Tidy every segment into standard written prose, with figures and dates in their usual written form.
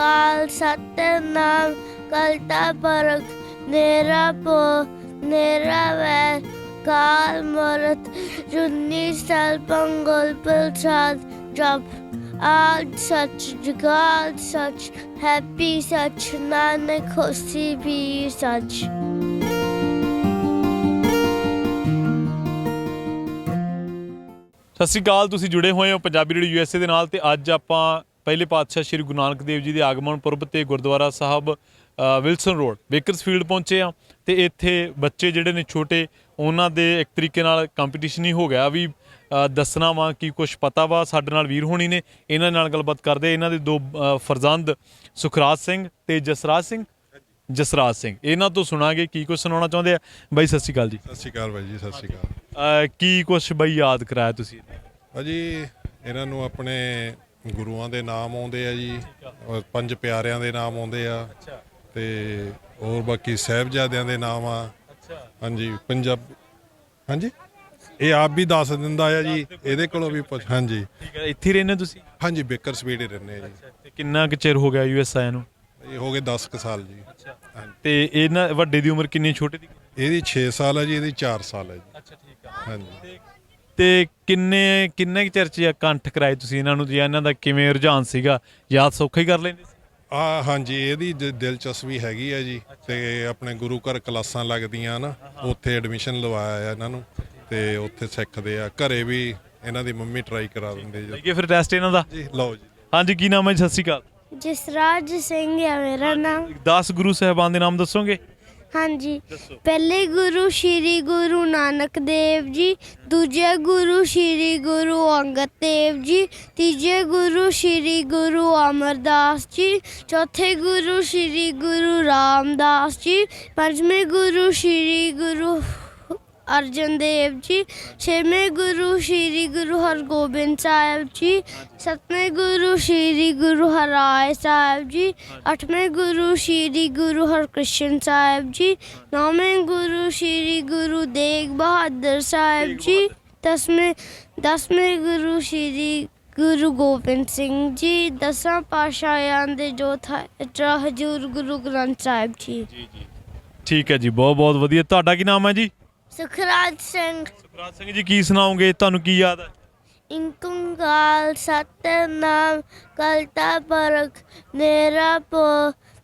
काल सत्यनाम कलता परख नेरा पो नेरा वैर काल मूरत जुन्नी स्थल पंगुल प्रसाद जप आद सच जगाद सच हैप्पी सच नानक होसी भी सच। ਸਤਿ ਸ਼੍ਰੀ ਅਕਾਲ। ਤੁਸੀਂ ਜੁੜੇ ਹੋਏ ਹੋ ਪੰਜਾਬੀ ਰੇਡੀਓ USA ਦੇ ਨਾਲ ਤੇ ਅੱਜ ਆਪਾਂ ਪਹਿਲੇ ਪਾਤਸ਼ਾਹ ਸ਼੍ਰੀ ਗੁਰੂ ਨਾਨਕ ਦੇਵ ਜੀ ਦੇ ਆਗਮਨ ਪੁਰਬ ਤੇ ਗੁਰਦੁਆਰਾ ਸਾਹਿਬ ਵਿਲਸਨ ਰੋਡ ਬੇਕਰਸਫੀਲਡ ਪਹੁੰਚੇ ਆ ਤੇ ਇੱਥੇ ਬੱਚੇ ਜਿਹੜੇ ਨੇ ਛੋਟੇ ਉਹਨਾਂ ਦੇ ਇੱਕ ਤਰੀਕੇ ਨਾਲ ਕੰਪੀਟੀਸ਼ਨ ਹੀ ਹੋ ਗਿਆ ਵੀ ਦੱਸਣਾ ਵਾ ਕੀ ਕੁਛ ਪਤਾ ਵਾ। ਸਾਡੇ ਨਾਲ ਵੀਰ ਹੋਣੀ ਨੇ, ਇਹਨਾਂ ਨਾਲ ਗੱਲਬਾਤ ਕਰਦੇ। ਇਹਨਾਂ ਦੇ ਦੋ ਫਰਜ਼ੰਦ ਸੁਖਰਾਜ ਸਿੰਘ ਤੇ ਜਸਰਾਜ ਸਿੰਘ ਇਹਨਾਂ ਤੋਂ ਸੁਣਾਂਗੇ ਕੀ ਕੁਛ ਸੁਣਾਉਣਾ ਚਾਹੁੰਦੇ ਆ। ਬਾਈ ਸਤਿ ਸ਼੍ਰੀ ਅਕਾਲ ਜੀ। ਸਤਿ ਸ਼੍ਰੀ ਅਕਾਲ ਬਾਈ ਜੀ, ਸਤਿ ਸ਼੍ਰੀ ਅਕਾਲ। ਕੀ ਕੁਛ ਬਾਈ ਯਾਦ ਕਰਾਇਆ ਤੁਸੀਂ? ਭਾਜੀ ਇਹਨਾਂ ਨੂੰ ਆਪਣੇ ਗੁਰੂਆਂ ਦੇ ਨਾਮ ਆਉਂਦੇ ਆ ਜੀ, ਪੰਜ ਪਿਆਰਿਆਂ ਦੇ ਨਾਮ ਆਉਂਦੇ ਆ ਤੇ ਹੋਰ ਬਾਕੀ ਸਾਹਿਬਜ਼ਾਦਿਆਂ ਦੇ ਨਾਮ ਆ। ਹਾਂਜੀ ਪੰਜਾਬ, ਹਾਂਜੀ ਇਹ ਆਪ ਵੀ ਦੱਸ ਦਿੰਦਾ ਆ ਜੀ, ਇਹਦੇ ਕੋਲੋਂ ਵੀ ਪੁੱਛ। ਹਾਂਜੀ ਠੀਕ ਹੈ। ਇੱਥੇ ਰਹਿੰਦੇ ਤੁਸੀਂ? ਹਾਂਜੀ ਬੇਕਰਸਫੀਲਡ ਹੀ ਰਹਿੰਦੇ ਆ ਜੀ। ਤੇ ਕਿੰਨਾ ਕੁ ਚਿਰ ਹੋ ਗਿਆ US ਆਇਆ ਨੂੰ? ਇਹ ਹੋ ਗਏ 10 ਕੁ ਸਾਲ ਜੀ। ਤੇ ਇਹਨਾਂ ਵੱਡੇ ਦੀ ਉਮਰ ਕਿੰਨੀ, ਛੋਟੇ ਦੀ? ਇਹਦੀ 6 ਸਾਲ ਹੈ ਜੀ, ਇਹਦੀ 4 ਸਾਲ ਹੈ ਜੀ। ਅੱਛਾ ਠੀਕ ਆ। ਹਾਂਜੀ ਤੇ ਕਿੰਨੇ ਕੁ ਚਿਰ 'ਚ ਕੰਠ ਕਰਾਏ ਤੁਸੀਂ ਇਹਨਾਂ ਨੂੰ? ਜੀ ਇਹਨਾਂ ਦਾ ਕਿਵੇਂ ਰੁਝਾਨ ਸੀਗਾ? ਯਾਦ ਸੌਖਾ ਹੀ ਕਰ ਲੈਂਦੇ ਸੀ? ਹਾਂਜੀ ਇਹਦੀ ਦਿਲਚਸਪੀ ਹੈਗੀ ਆ ਜੀ ਤੇ ਆਪਣੇ ਗੁਰੂ ਘਰ ਕਲਾਸਾਂ ਲੱਗਦੀਆਂ ਨਾ, ਉੱਥੇ ਐਡਮਿਸ਼ਨ ਲਵਾਇਆ ਇਹਨਾਂ ਨੂੰ ਤੇ ਉੱਥੇ ਸਿੱਖਦੇ ਆ। ਘਰੇ ਵੀ ਇਹਨਾਂ ਦੀ ਮੰਮੀ ਟਰਾਈ ਕਰਾ ਦਿੰਦੇ ਜੀ। ਲਈਏ ਫਿਰ ਟੈਸਟ ਇਹਨਾਂ ਦਾ ਜੀ ਲਓ ਜੀ। ਹਾਂਜੀ ਕੀ ਨਾਮ ਹੈ ਜੀ? ਸਤਿ ਸ਼੍ਰੀ ਅਕਾਲ। जसराज सिंह है मेरा नाम। 10 ਗੁਰੂ ਸਾਹਿਬਾਨ ਦੇ ਨਾਮ ਦੱਸੋਗੇ? हाँ जी, पहले गुरु श्री गुरु नानक देव जी, दूजे गुरु श्री गुरु अंगद देव जी, तीजे गुरु श्री गुरु अमरदास जी, चौथे गुरु श्री गुरु रामदास जी, पंचवें गुरु श्री गुरु अर्जन देव जी, छेवें गुरु श्री गुरु हरगोबिंद साहब जी, सतवें गुरु श्री गुरु हराय साहब जी, अठवें गुरु श्री गुरु हरकृष्ण साहब जी, नौवें गुरु श्री गुरु तेग बहादुर साहब जी, दसवें गुरु श्री गुरु गोबिंद सिंह जी, 10 पातशाहां दे चौथा हजूर गुरु ग्रंथ साहब जी। ਠੀਕ ਹੈ ਜੀ, ਬਹੁਤ ਬਹੁਤ ਵਧੀਆ। ਤੁਹਾਡਾ ਕੀ ਨਾਮ ਹੈ ਜੀ? सुखराज सिंह। ਸੁਖਰਾਜ ਸਿੰਘ ਜੀ ਕੀ ਸੁਣਾਓਗੇ? ਤੁਹਾਨੂੰ ਕੀ ਯਾਦ ਹੈ? इंकुंगाल सत्यनाम कलता परख नेरा पो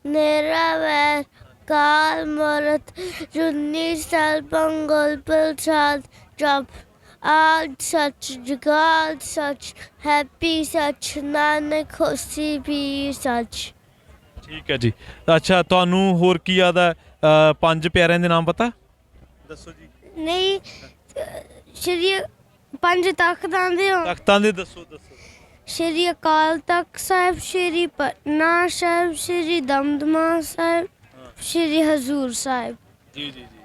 नेरा वैर काल मूरत जुन्नी स्थल पंगुल प्रसाद जप आद सच जगाद सच हैप्पी सच नानक होसी भी सच। ਠੀਕ ਹੈ ਜੀ। ਅੱਛਾ ਤੁਹਾਨੂੰ ਹੋਰ ਕੀ ਯਾਦ ਹੈ? ਪੰਜ ਪਿਆਰਿਆਂ ਦੇ ਨਾਮ ਪਤਾ? ਦੱਸੋ ਜੀ। नहीं श्री पंज तख्तां दे ਤਖਤਾਂ ਦੇ ਦੱਸੋ। श्री अकाल तख्त साहिब, श्री पटना साहिब, श्री दमदमा साहिब, श्री हजूर साहिब। ਜੀ ਜੀ ਜੀ।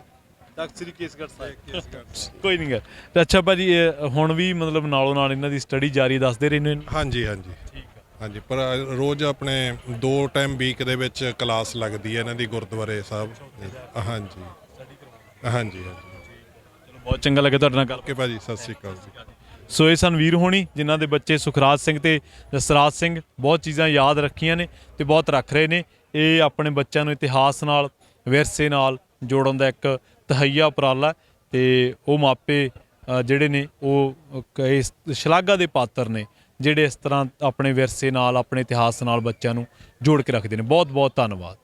ਤਖਤ ਸ੍ਰੀ ਕੇਸਗੜ੍ਹ ਸਾਹਿਬ। ਕੋਈ ਨਹੀਂ ਗਾ। ਅੱਛਾ ਭਾਜੀ ਹੁਣ ਵੀ ਮਤਲਬ ਨਾਲੋਂ ਨਾਲ ਇਹਨਾਂ ਦੀ ਸਟੱਡੀ ਜਾਰੀ ਦੱਸਦੇ ਰਹਿੰਦੇ ਨੇ? ਹਾਂਜੀ ਹਾਂਜੀ ਠੀਕ ਹੈ। ਹਾਂਜੀ ਪਰ ਰੋਜ਼ ਆਪਣੇ 2 ਟਾਈਮ ਵੀਕ ਦੇ ਵਿੱਚ ਕਲਾਸ ਲੱਗਦੀ ਹੈ ਇਹਨਾਂ ਦੀ ਗੁਰਦੁਆਰੇ ਸਾਹਿਬ। ਹਾਂਜੀ ਹਾਂਜੀ ਹਾਂਜੀ। ਬਹੁਤ ਚੰਗਾ ਲੱਗਿਆ ਤੁਹਾਡੇ ਨਾਲ ਗੱਲ ਓਕੇ ਭਾਜੀ, ਸਤਿ ਸ਼੍ਰੀ ਅਕਾਲ ਜੀ। ਸੋ ਇਹ ਸਨ ਵੀਰ ਹੋਣੀ ਜਿਨ੍ਹਾਂ ਦੇ ਬੱਚੇ ਸੁਖਰਾਜ ਸਿੰਘ ਤੇ ਜਸਰਾਜ ਸਿੰਘ ਬਹੁਤ ਚੀਜ਼ਾਂ ਯਾਦ ਰੱਖੀਆਂ ਨੇ ਤੇ ਬਹੁਤ ਰੱਖ ਰਹੇ ਨੇ। ਇਹ ਆਪਣੇ ਬੱਚਿਆਂ ਨੂੰ ਇਤਿਹਾਸ ਨਾਲ, ਵਿਰਸੇ ਨਾਲ ਜੋੜਨ ਦਾ ਇੱਕ ਤਹਈਆ ਉਪਰਾਲਾ ਤੇ ਉਹ ਮਾਪੇ ਜਿਹੜੇ ਨੇ ਉਹ ਇਸ ਸ਼ਲਾਘਾ ਦੇ ਪਾਤਰ ਨੇ ਜਿਹੜੇ ਇਸ ਤਰ੍ਹਾਂ ਆਪਣੇ ਵਿਰਸੇ ਨਾਲ, ਆਪਣੇ ਇਤਿਹਾਸ ਨਾਲ ਬੱਚਿਆਂ ਨੂੰ ਜੋੜ ਕੇ ਰੱਖਦੇ ਨੇ। ਬਹੁਤ ਬਹੁਤ ਧੰਨਵਾਦ।